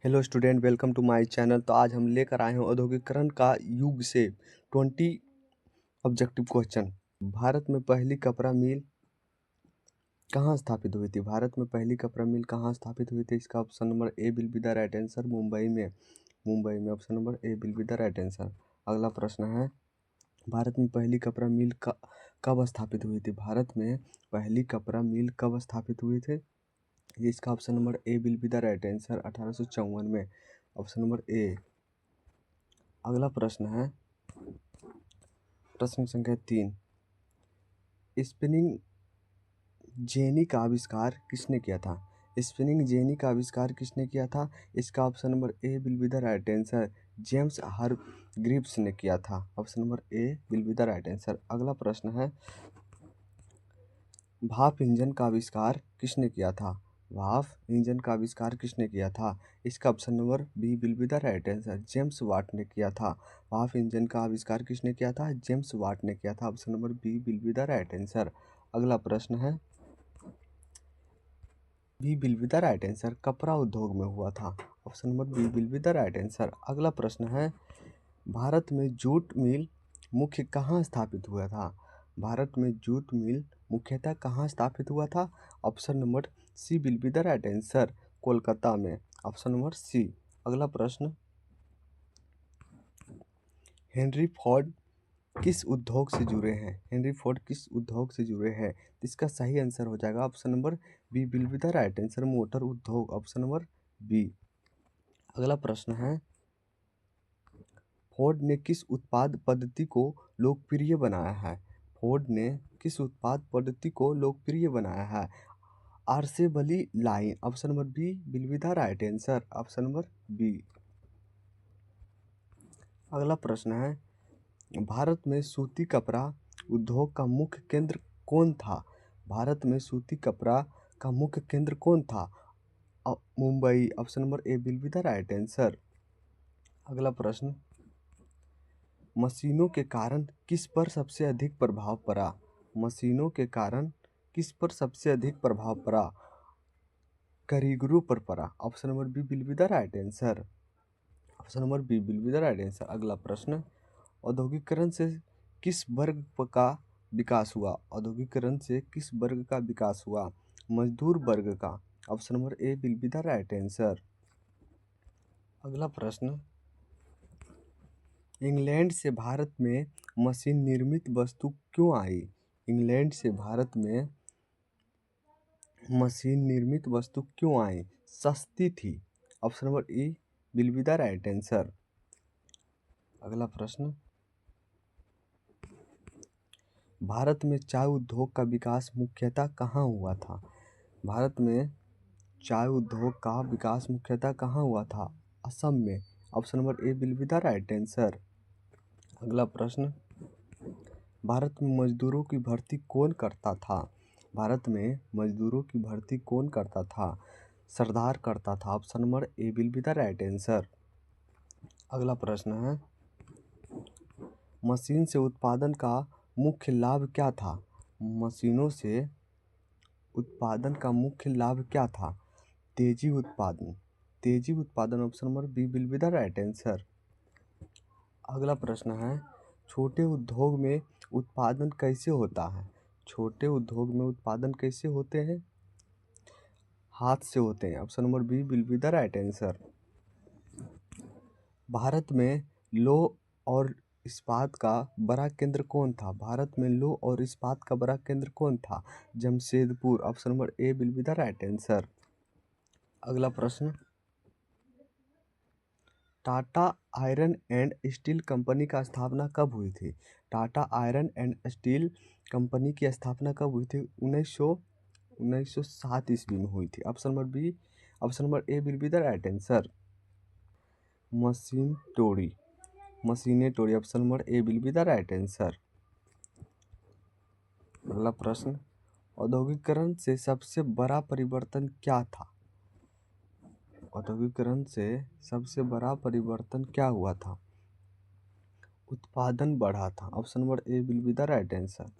Hello student, welcome to my channel. तो आज हम लेकर आए हैं औद्योगिकरण का युग से 20 ऑब्जेक्टिव क्वेश्चन। भारत में पहली कपड़ा मिल कहाँ स्थापित हुई थी? भारत में पहली कपड़ा मिल कहाँ स्थापित हुई थी? इसका option number A will be the right answer, Mumbai में option number A will be the right answer. अगला प्रश्न है, भारत में पहली कपड़ा मिल कब स्थापित हुई थी? भारत में पहली कपड़ा मिल कब स्थापित हुई थी? इसका option number A will be the right answer 1854 में, ऑप्शन नंबर ए। अगला प्रश्न है, प्रश्न संख्या 3, स्पिनिंग जेनी का आविष्कार किसने किया था? स्पिनिंग जेनी का आविष्कार किसने किया था? इसका option number A will be the right answer, James Hargreaves ने किया था, option number A will be the right answer. अगला प्रश्न है, भाप इंजन का आविष्कार किसने किया था? भाप इंजन का आविष्कार किसने किया था? इसका option number B will be the right answer, James Watt ने किया था। भाप इंजन का आविष्कार किसने किया था? जेम्स वाट ने किया था, option number B will be the right answer. अगला प्रश्न है, B will be the right answer कपड़ा उद्योग में हुआ था, option number B will be the right answer. अगला प्रश्न है, भारत में जूट मिल मुख्य कहाँ स्थापित हुआ था? भारत में जूट मिल मुख्यतः कहाँ स्थापित हुआ था? Option number C will be the right answer, Kolkata में, ऑप्शन नंबर सी। अगला प्रश्न, हेनरी फोर्ड किस उद्योग से जुड़े हैं? हेनरी फोर्ड किस उद्योग से जुड़े हैं? इसका सही आंसर हो जाएगा option number B will be the right answer, motor उद्योग, ऑप्शन नंबर बी। अगला प्रश्न है, फोर्ड ने किस उत्पाद पद्धति को लोकप्रिय बनाया है? फोर्ड ने किस उत्पाद पद्धति को लोकप्रिय बनाया है? Assembly line, option number B will be the right answer, option number B. अगला प्रश्न है, भारत में सूती कपड़ा उद्योग का मुख्य केंद्र कौन था? भारत में सूती कपड़ा का मुख्य केंद्र कौन था? Mumbai, option number A will be the right answer. अगला प्रश्न, मशीनों के कारण किस पर सबसे अधिक प्रभाव पड़ा? मशीनों के कारण किस पर सबसे अधिक प्रभाव पड़ा? कारीगरों पर पड़ा, option number B will be the right answer, option number B will be the right answer. अगला प्रश्न, औद्योगिकरण से किस वर्ग का विकास हुआ? औद्योगिकरण से किस वर्ग का विकास हुआ? मजदूर वर्ग का, option number A will be the right answer. अगला प्रश्न, इंग्लैंड से भारत में मशीन निर्मित वस्तु क्यों आई? इंग्लैंड से भारत में मशीन निर्मित वस्तु क्यों आई? सस्ती थी, option number E will be the right answer. अगला प्रश्न, भारत में चाय उद्योग का विकास मुख्यतः कहाँ हुआ था? भारत में चाय उद्योग का विकास मुख्यतः कहाँ हुआ था? असम में, option number A will be the right answer. अगला प्रश्न, भारत में मजदूरों की भर्ती कौन करता था? भारत में मजदूरों की भर्ती कौन करता था? सरदार करता था, option number A will be the right answer. अगला प्रश्न है, मशीन से उत्पादन का मुख्य लाभ क्या था? मशीनों से उत्पादन का मुख्य लाभ क्या था? तेजी उत्पादन, option number B will be the right answer. अगला प्रश्न है, छोटे उद्योग में उत्पादन कैसे होता है? छोटे उद्योग में उत्पादन कैसे होते हैं? हाथ से होते हैं, option number B will be the right answer. Bharat में लौह और इस्पात का बड़ा केंद्र कौन था? भारत में लौह और इस्पात का बड़ा केंद्र कौन था? Jamshedpur, option number A will be the right answer. अगला प्रश्न, Tata iron and steel company का स्थापना कब हुई थी? Tata iron and steel company की स्थापना कब हुई थी? 1907 ईस्वी में हुई थी, option number B, option number A will be the right answer. मशीनें तोड़ी, option number A will be the right answer. अगला प्रश्न, औद्योगिकरण से सबसे बड़ा परिवर्तन क्या था? औद्योगिकरण से सबसे बड़ा परिवर्तन क्या हुआ था? उत्पादन बढ़ा था, option number A will be the right answer.